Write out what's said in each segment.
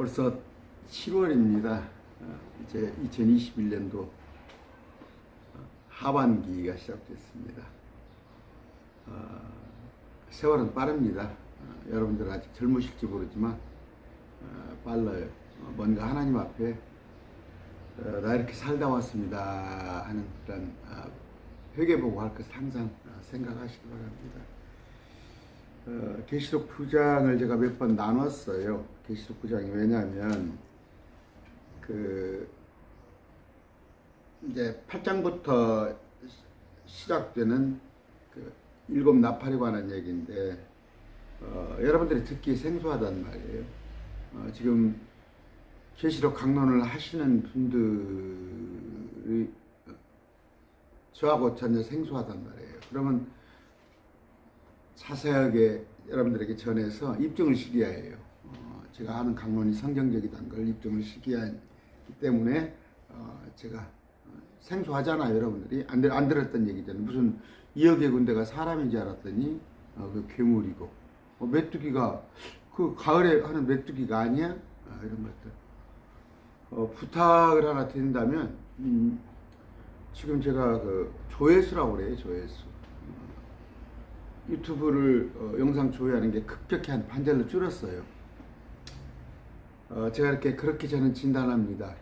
벌써 7월입니다. 이제 2021년도 하반기가 시작됐습니다. 세월은 빠릅니다. 여러분들 아직 젊으실지 모르지만 빨라요. 뭔가 하나님 앞에 나 이렇게 살다 왔습니다 하는 그런 회개보고 할 것을 항상 생각하시기 바랍니다. 계시록 9장을 제가 몇 번 나눴어요. 계시록 9장이 왜냐하면 이제 8장부터 시작되는 일곱 나팔에 관한 얘기인데 여러분들이 듣기 생소하단 말이에요. 지금 계시록 강론을 하시는 분들이 저하고 전혀 생소하단 말이에요. 그러면 자세하게 여러분들에게 전해서 입증을 시켜야 해요. 제가 하는 강론이 성경적이다는 걸 입증을 시켜야 하기 때문에 제가 생소하잖아요. 여러분들이 안 들었던 얘기잖아요. 무슨 2억의 군대가 사람인 줄 알았더니 그 괴물이고 메뚜기가 그 가을에 하는 메뚜기가 아니야? 이런 것들 부탁을 하나 드린다면 지금 제가 그 조회수라고 그래요. 조회수 유튜브를 영상 조회하는 게 급격히 한 반절로 줄었어요. 제가 그렇게 저는 진단합니다.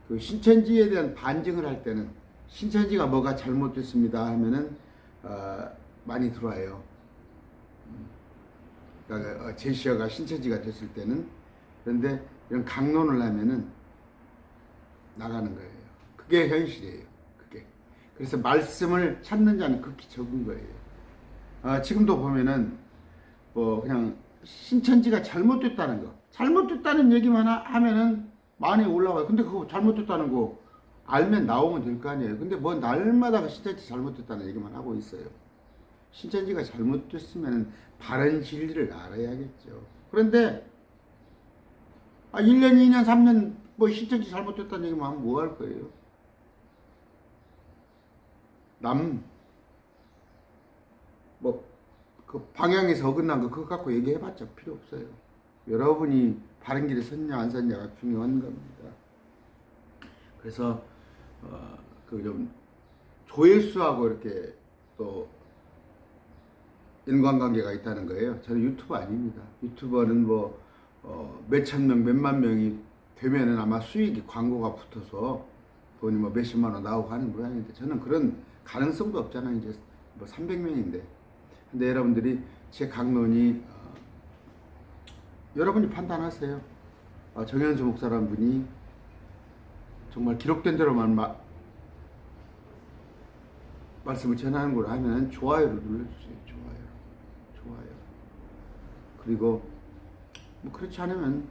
그 신천지에 대한 반증을 할 때는 신천지가 뭐가 잘못됐습니다 하면은 많이 들어와요. 그러니까 제시어가 신천지가 됐을 때는. 그런데 이런 강론을 하면은 나가는 거예요. 그게 현실이에요. 그게. 그래서 말씀을 찾는 자는 극히 적은 거예요. 지금도 보면은 그냥 신천지가 잘못됐다는 거, 잘못됐다는 얘기만 하면은 많이 올라와요. 근데 그거 잘못됐다는 거 알면 나오면 될 거 아니에요. 근데 날마다 신천지 잘못됐다는 얘기만 하고 있어요. 신천지가 잘못됐으면 바른 진리를 알아야겠죠. 그런데 1년, 2년, 3년 신천지 잘못됐다는 얘기만 하면 뭐 할 거예요? 그 방향에서 어긋난 거 그거 갖고 얘기해봤자 필요 없어요. 여러분이 바른 길에 섰냐 안 섰냐가 중요한 겁니다. 그래서 좀 조회수하고 이렇게 또 인간관계가 있다는 거예요. 저는 유튜버 아닙니다. 유튜버는 몇천 명, 몇만 명이 되면은 아마 수익이 광고가 붙어서 돈이 몇십만 원 나오고 하는 모양인데 저는 그런 가능성도 없잖아요. 이제 300명인데. 근데 여러분들이 제 강론이 여러분이 판단하세요. 정현수 목사라는 분이 정말 기록된 대로만 말씀을 전하는 걸 하면 좋아요를 눌러주세요. 좋아요. 그리고 그렇지 않으면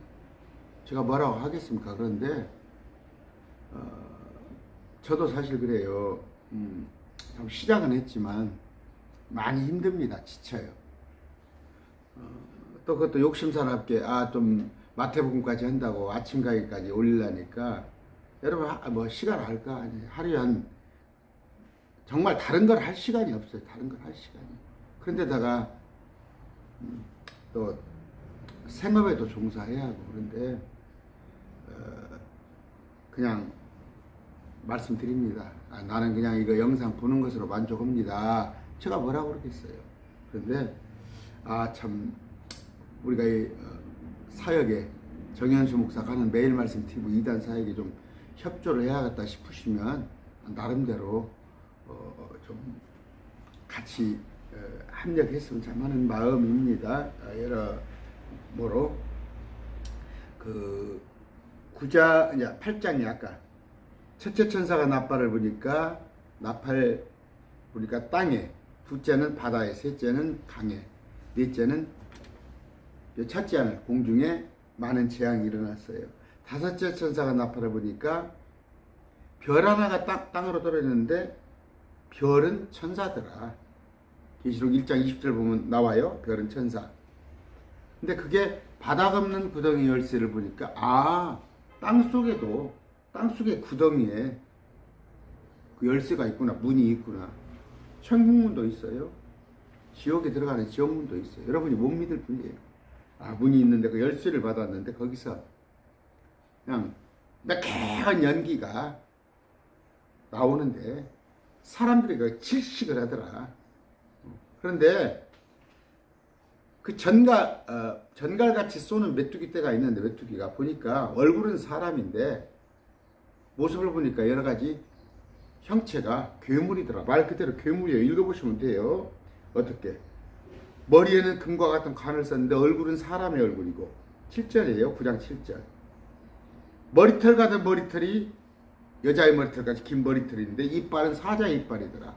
제가 뭐라고 하겠습니까? 그런데 저도 사실 그래요. 참 시작은 했지만 많이 힘듭니다. 지쳐요. 또 그것도 욕심사납게 좀 마태복음까지 한다고 아침 가기까지 올리려니까 여러분 시간 할까? 아니, 하루에 정말 다른 걸 할 시간이 없어요. 다른 걸 할 시간이. 그런데다가 또 생업에도 종사해야 하고 그런데 그냥 말씀드립니다. 나는 그냥 이거 영상 보는 것으로 만족합니다. 제가 뭐라고 그러겠어요. 그런데 참 우리가 이 사역에 정현수 목사가 하는 매일 말씀 TV 2단 사역에 좀 협조를 해야겠다 싶으시면 나름대로 좀 같이 합력했으면 참 하는 마음입니다. 여러모로 8장이 아까 첫째 천사가 나팔을 부니까 땅에, 둘째는 바다에, 셋째는 강에, 넷째는 찾지 않을 공중에 많은 재앙이 일어났어요. 다섯째 천사가 나팔을 부니까 별 하나가 땅으로 떨어졌는데 별은 천사더라. 계시록 1장 20절 보면 나와요. 별은 천사. 근데 그게 바닥 없는 구덩이 열쇠를 보니까 땅속의 구덩이에 그 열쇠가 있구나. 문이 있구나. 천국문도 있어요. 지옥에 들어가는 지옥문도 있어요. 여러분이 못 믿을 뿐이에요. 문이 있는데 그 열쇠를 받았는데 거기서 그냥 매캐한 연기가 나오는데 사람들이 그 질식을 하더라. 그런데 그 전갈같이 쏘는 메뚜기 떼가 있는데 메뚜기가 보니까 얼굴은 사람인데 모습을 보니까 여러 가지 형체가 괴물이더라. 말 그대로 괴물이에요. 읽어보시면 돼요. 어떻게? 머리에는 금과 같은 관을 썼는데 얼굴은 사람의 얼굴이고 7절이에요. 9장 7절. 머리털 같은 머리털이 여자의 머리털같이 긴 머리털인데 이빨은 사자의 이빨이더라.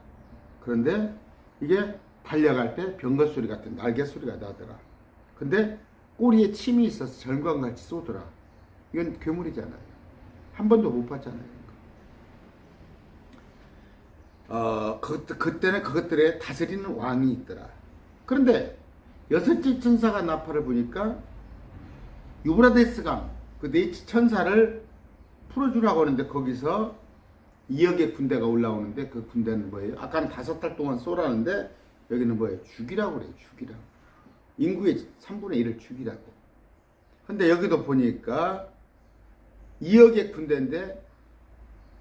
그런데 이게 달려갈 때 병거 소리 같은 날개 소리가 나더라. 근데 꼬리에 침이 있어서 절광같이 쏘더라. 이건 괴물이잖아요. 한 번도 못 봤잖아요. 그때는 그것들의 다스리는 왕이 있더라. 그런데 여섯째 천사가 나팔을 부니까 유브라데스 강, 그 네 천사를 풀어주라고 하는데 거기서 2억의 군대가 올라오는데 그 군대는 뭐예요? 아까는 5달 동안 쏘라는데 여기는 뭐예요? 죽이라고 그래요. 죽이라고. 인구의 3분의 1을 죽이라고. 근데 여기도 보니까 2억의 군대인데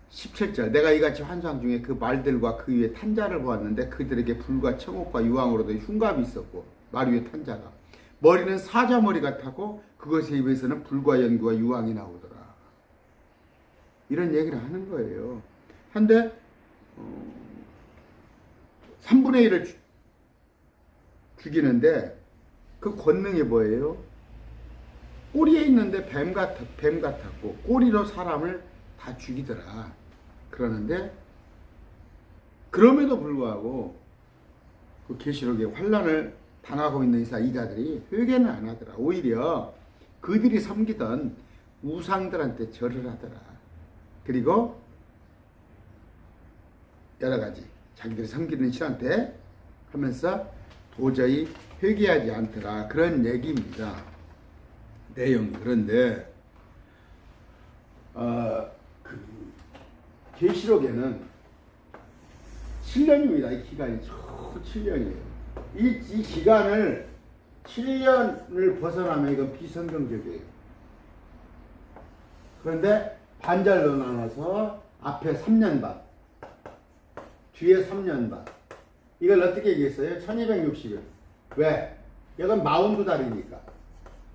17절 내가 이같이 환상 중에 그 말들과 그 위에 탄자를 보았는데 그들에게 불과 청옥과 유황으로도 흉갑이 있었고 말 위에 탄자가 머리는 사자 머리 같았고 그것의 입에서는 불과 연기와 유황이 나오더라. 이런 얘기를 하는 거예요. 한데 3분의 1을 죽이는데 그 권능이 뭐예요? 꼬리에 있는데 뱀 같았고 꼬리로 사람을 다 죽이더라. 그러는데 그럼에도 불구하고 그 계시록에 환난을 당하고 있는 이자들이 회개는 안 하더라. 오히려 그들이 섬기던 우상들한테 절을 하더라. 그리고 여러 가지 자기들이 섬기는 신한테 하면서 도저히 회개하지 않더라. 그런 얘기입니다. 내용이. 그런데 계시록에는 7년입니다. 이 기간이 쭉 7년이에요. 이 기간을 7년을 벗어나면 이건 비성경적이에요. 그런데 반절로 나눠서 앞에 3년 반, 뒤에 3년 반. 이걸 어떻게 얘기했어요? 1260일. 왜? 이건 42달이니까.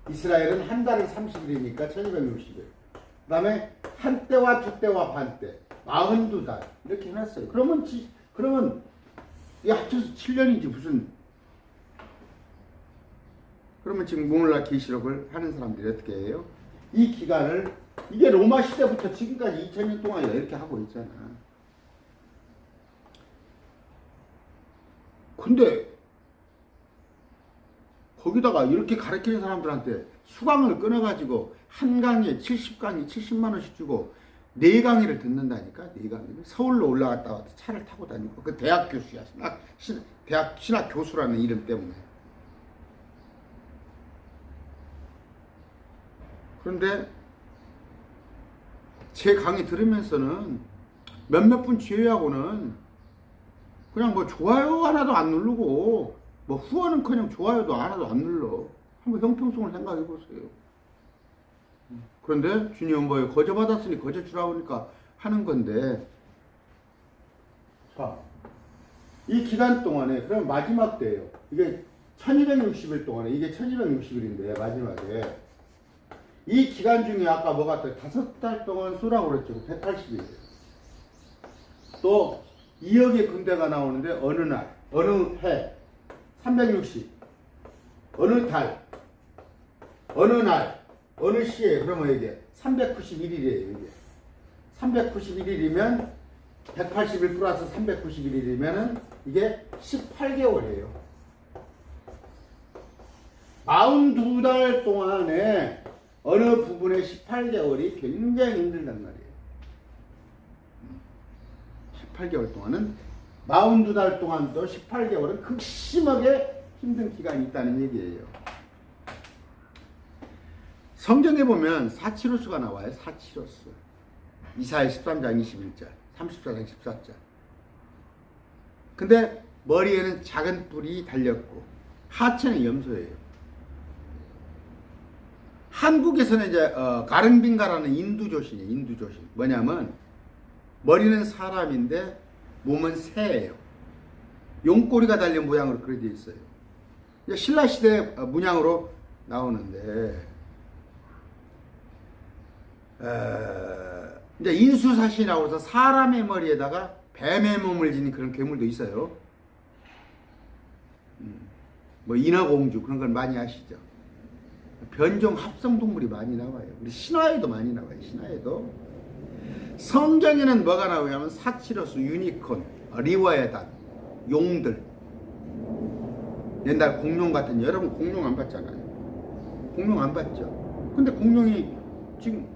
이스라엘은 한 달은 30일이니까 1260일. 그 다음에 한 때와 두 때와 반 때. 42달. 이렇게 해놨어요. 그러면 이 합쳐서 7년이지 무슨. 그러면 지금 오늘날 계시록을 하는 사람들이 어떻게 해요? 이 기간을 이게 로마 시대부터 지금까지 2000년 동안이다 이렇게 하고 있잖아. 근데 거기다가 이렇게 가르치는 사람들한테 수강을 끊어가지고 한 강의에 70강의 70만 원씩 주고 4강의를 듣는다니까. 4강의를 서울로 올라갔다 왔다 차를 타고 다니고 그 대학 교수야. 대학 신학 교수라는 이름 때문에. 그런데 제 강의 들으면서는 몇몇 분 제외하고는 그냥 뭐 좋아요 하나도 안 누르고 뭐 후원은커녕 좋아요도 하나도 안 눌러. 한번 형평성을 생각해 보세요. 그런데 주님 뭐예요? 거저 받았으니 거저 주라고 하니까 하는 건데. 자, 이 기간 동안에 그럼 마지막 때예요. 이게 1260일 동안에 이게 1260일인데 마지막에 이 기간 중에 아까 뭐 같아요? 5달 동안 쏘라고 그랬죠. 180일. 또 2억의 군대가 나오는데 어느 날, 어느 해, 360, 어느 달, 어느 날, 어느 시에, 그러면 이게 391일이에요. 이게 391일이면 180일 플러스 391일이면은 이게 18개월이에요. 42달 동안에 어느 부분의 18개월이 굉장히 힘들단 말이에요. 18개월 동안은 42달 동안도 18개월은 극심하게 힘든 기간이 있다는 얘기예요. 성경에 보면 사치로스가 나와요. 사치로스. 이사야 13장 21절, 34장 14절. 근데 머리에는 작은 뿔이 달렸고 하체는 염소예요. 한국에서는 이제 가릉빈가라는 인두조신이에요. 인두조신. 뭐냐면 머리는 사람인데 몸은 새예요. 용꼬리가 달린 모양으로 그려져 있어요. 이제 신라 시대 문양으로 나오는데 이제 인수사신이라고 해서 사람의 머리에다가 뱀의 몸을 지닌 그런 괴물도 있어요. 뭐 인어공주 그런 걸 많이 아시죠? 변종 합성동물이 많이 나와요. 우리 신화에도 많이 나와요. 신화에도. 성경에는 뭐가 나오냐면 사치로스, 유니콘, 리워에단, 용들. 옛날 공룡 같은, 여러분 공룡 안 봤잖아요. 공룡 안 봤죠. 근데 공룡이 지금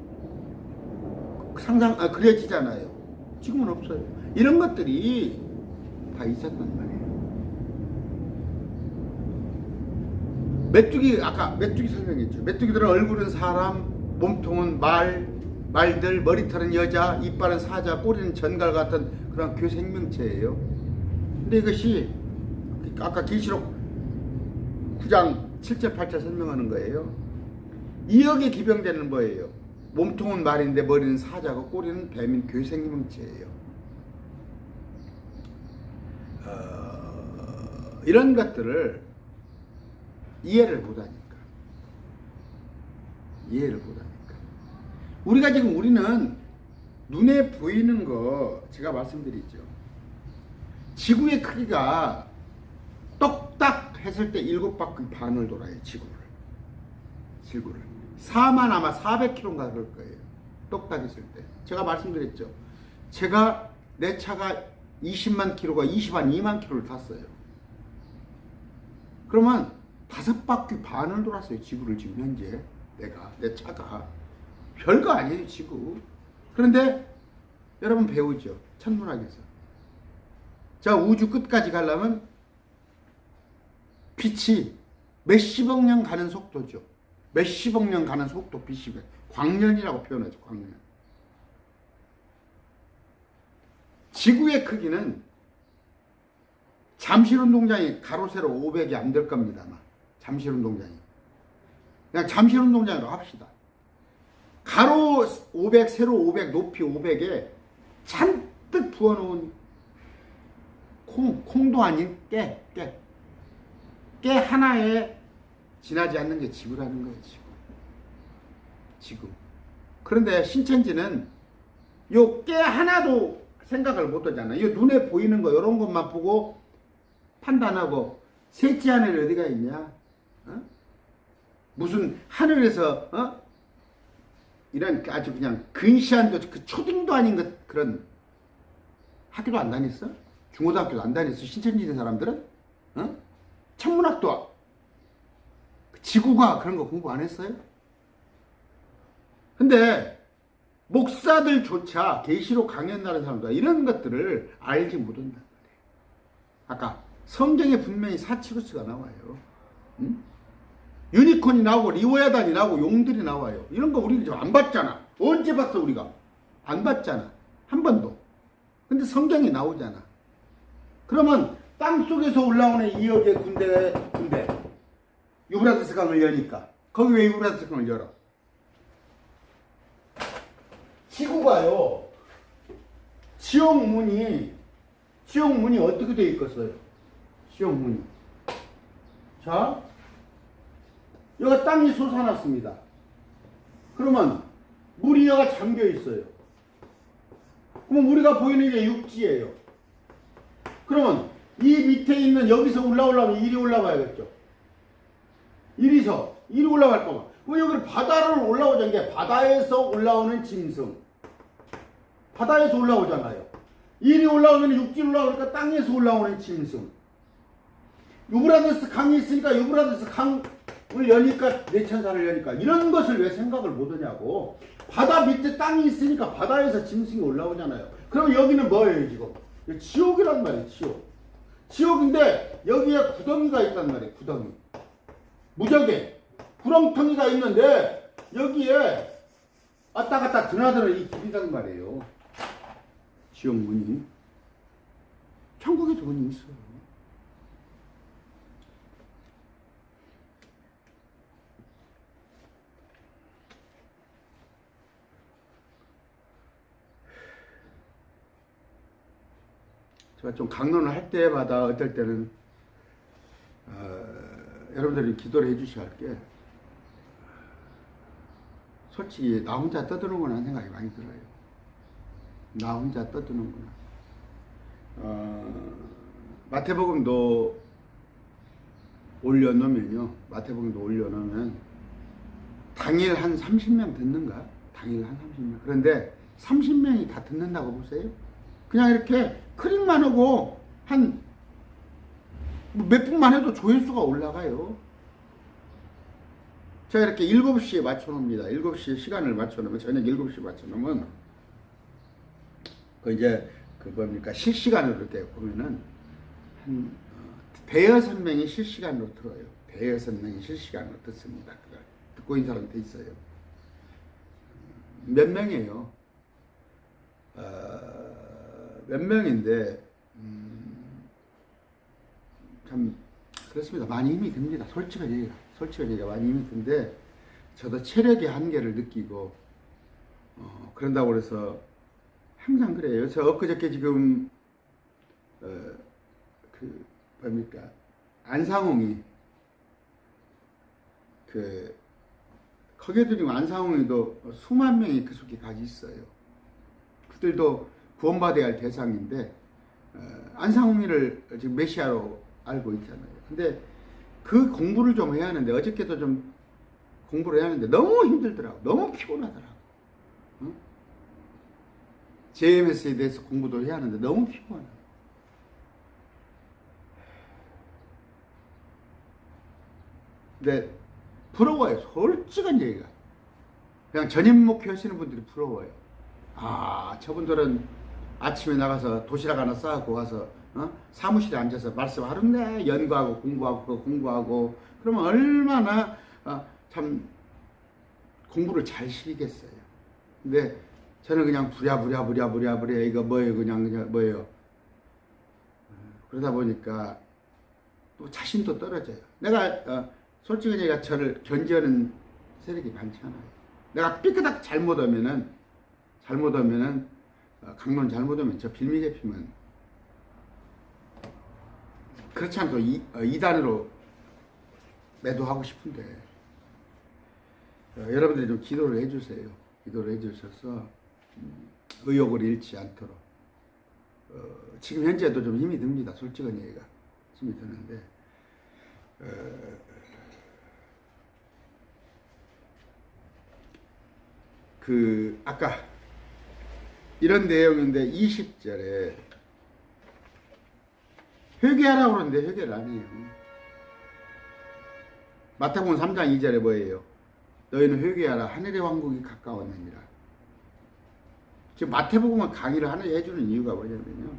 그려지잖아요. 지금은 없어요. 이런 것들이 다 있었단 말이에요. 메뚜기, 아까 메뚜기 설명했죠. 메뚜기들은 얼굴은 사람, 몸통은 말들, 머리털은 여자, 이빨은 사자, 꼬리는 전갈 같은 그런 괴생명체예요. 근데 이것이 아까 계시록 9장 7절 8절 설명하는 거예요. 이역의 기병대는 뭐예요? 몸통은 말인데 머리는 사자고 꼬리는 뱀인 괴생명체예요. 이런 것들을 이해를 못하니까. 우리는 눈에 보이는 거 제가 말씀드리죠. 지구의 크기가 똑딱 했을 때 7바퀴 반을 돌아요. 지구를. 4만 아마 400km인가 그럴 거예요. 똑딱 했을 때. 제가 말씀드렸죠. 내 차가 20만 킬로가 2만 킬로를 탔어요. 그러면 5바퀴 반을 돌았어요. 지구를 지금 현재. 내 차가. 별거 아니에요, 지구. 그런데 여러분 배우죠. 천문학에서. 자, 우주 끝까지 가려면 빛이 몇십억 년 가는 속도죠. 몇십억 년 가는 속도, 빛이. 광년이라고 표현하죠, 광년. 지구의 크기는 잠실운동장이 가로 세로 500이 안 될 겁니다, 아마. 잠실운동장이. 그냥 잠실운동장으로 합시다. 가로 500, 세로 500, 높이 500에 잔뜩 부어놓은 콩도 아닌 깨 하나에 지나지 않는 게 지구라는 거예요, 지구. 그런데 신천지는 요 깨 하나도 생각을 못 하잖아요. 요 눈에 보이는 거, 요런 것만 보고 판단하고, 셋째 하늘이 어디가 있냐? 무슨 하늘에서, 이런 아주 그냥 근시한도 그 초딩도 아닌 그런 학교도 안 다녔어? 중고등학교도 안 다녔어? 신천지대 사람들은? 천문학도 지구과 그런 거 공부 안 했어요? 근데 목사들조차 계시록 강연 나는 사람들 이런 것들을 알지 못한단 말이에요. 아까 성경에 분명히 사치루스가 나와요. 유니콘이 나오고 리워야단이 나오고 용들이 나와요. 이런 거 우리가 지금 안 봤잖아. 언제 봤어 우리가? 안 봤잖아. 한 번도. 근데 성경이 나오잖아. 그러면 땅속에서 올라오는 이역의 군대 유브라데스 강을 여니까 거기 왜 유브라데스 강을 열어? 지구가요. 지옥문이 어떻게 되어 있겠어요? 지옥문이. 자, 여기가 땅이 솟아났습니다. 그러면 물이 여기가 잠겨 있어요. 그럼 우리가 보이는 게 육지예요. 그러면 이 밑에 있는 여기서 올라오려면 이리 올라가야겠죠. 이리 올라갈 거면. 그럼 여기 바다를 올라오자는 게 바다에서 올라오는 짐승. 바다에서 올라오잖아요. 이리 올라오면 육지로 올라오니까 땅에서 올라오는 짐승. 유브라데스 강이 있으니까 유브라데스 강을 여니까 내천사를 여니까 이런 것을 왜 생각을 못하냐고. 바다 밑에 땅이 있으니까 바다에서 짐승이 올라오잖아요. 그럼 여기는 뭐예요 지금? 지옥이란 말이에요. 지옥인데 여기에 구덩이가 있단 말이에요. 구덩이. 무적에 구렁텅이가 있는데 여기에 왔다 갔다 드나드는 이 길이란 말이에요. 지옥문이. 천국에도 문이 있어요. 제가 좀 강론을 할 때마다 어떨 때는 여러분들이 기도를 해주셔야 할 게, 솔직히 나 혼자 떠드는구나 하는 생각이 많이 들어요. 나 혼자 떠드는구나. 마태복음도 올려놓으면 당일 한 30명 듣는가? 당일 한 30명. 그런데 30명이 다 듣는다고 보세요? 그냥 이렇게 클릭만 하고 한 몇 분만 해도 조회수가 올라가요. 제가 이렇게 7시에 맞춰놓습니다. 7시에 시간을 맞춰놓으면, 저녁 7시에 맞춰놓으면, 실시간으로 이렇게 보면은, 대여섯 명이 실시간으로 들어요. 대여섯 명이 실시간으로 듣습니다. 듣고 있는 사람 돼 있어요. 몇 명이에요? 몇 명인데, 참, 그렇습니다. 많이 힘이 듭니다. 솔직하게 많이 힘이 든데, 저도 체력의 한계를 느끼고, 그런다고 그래서 항상 그래요. 저 엊그저께 지금, 안상홍이, 거기에도 지금 안상홍이도 수만 명이 그 속에 가지 있어요. 그들도 구원받아야 할 대상인데, 안상홍이를 지금 메시아로 알고 있잖아요. 근데 그 공부를 좀 해야 하는데, 어저께도 좀 공부를 해야 하는데 너무 힘들더라고. 너무 피곤하더라고. 응? JMS에 대해서 공부도 해야 하는데 너무 피곤하고. 근데 부러워요. 솔직한 얘기가. 그냥 전임 목회 하시는 분들이 부러워요. 저분들은 아침에 나가서 도시락 하나 싸갖고 와서 사무실에 앉아서 말씀 하루네 연구하고 공부하고 그러면 얼마나 참 공부를 잘 시키겠어요. 근데 저는 그냥 부랴부랴 이거 뭐예요 그냥 뭐예요. 그러다 보니까 또 자신도 떨어져요. 내가 솔직히 내가 저를 견제하는 세력이 많잖아요. 내가 삐끗하게 잘못하면은 강론 잘못하면 저 빌미게 피면 그렇지 않고 이단으로 매도하고 싶은데, 여러분들이 좀 기도를 해주세요. 기도를 해주셔서 의욕을 잃지 않도록. 지금 현재도 좀 힘이 듭니다. 솔직한 얘기가 힘이 드는데, 아까 이런 내용인데 20절에 회개하라고 그러는데 회개를 안 해요. 마태복음 3장 2절에 뭐예요? 너희는 회개하라. 하늘의 왕국이 가까웠느니라. 지금 마태복음은 강의를 하나 해주는 이유가 뭐냐면요,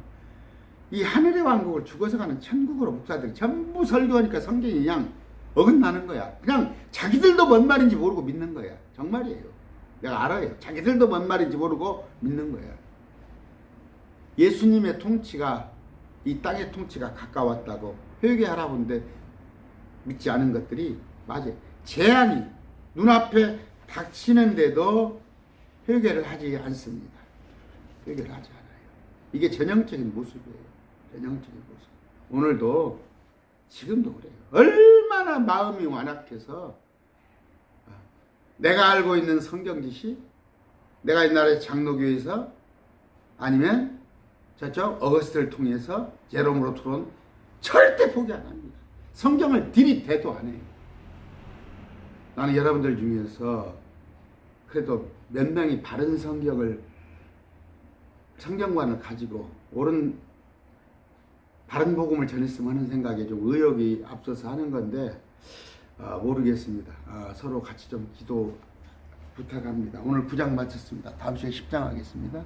이 하늘의 왕국을 죽어서 가는 천국으로 목사들이 전부 설교하니까 성경이 그냥 어긋나는 거야. 그냥 자기들도 뭔 말인지 모르고 믿는 거야. 정말이에요. 내가 알아요. 자기들도 뭔 말인지 모르고 믿는 거야. 예수님의 통치가, 이 땅의 통치가 가까웠다고 회개하라고 하는데 믿지 않은 것들이 맞아요. 재앙이 눈앞에 닥치는데도 회개를 하지 않습니다. 회개를 하지 않아요. 이게 전형적인 모습이에요. 전형적인 모습. 오늘도 지금도 그래요. 얼마나 마음이 완악해서 내가 알고 있는 성경 지식, 내가 옛날에 장로교에서 아니면 저쪽 어거스트를 통해서 제롬으로 들어온 절대 포기 안 합니다. 성경을 들이대도 안 해요. 나는 여러분들 중에서 그래도 몇 명이 바른 성경관을 가지고 옳은 바른 복음을 전했으면 하는 생각에 좀 의욕이 앞서서 하는 건데 모르겠습니다. 서로 같이 좀 기도 부탁합니다. 오늘 9장 마쳤습니다. 다음 시간에 10장 하겠습니다.